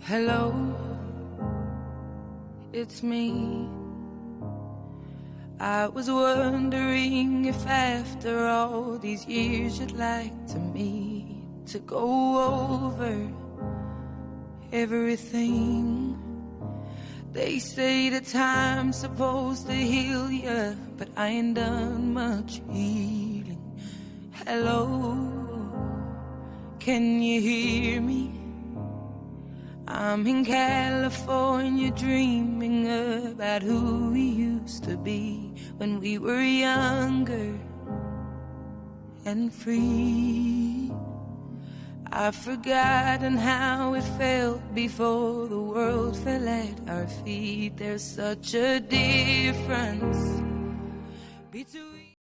Hello, it's me. I was wondering if after all these years you'd like to meet to go over everything. They say the time's supposed to heal ya, but I ain't done much healing. Hello, can you hear me? I'm in California dreaming about who we used to be when we were younger and free. I've forgotten how it felt before the world fell at our feet. There's such a difference between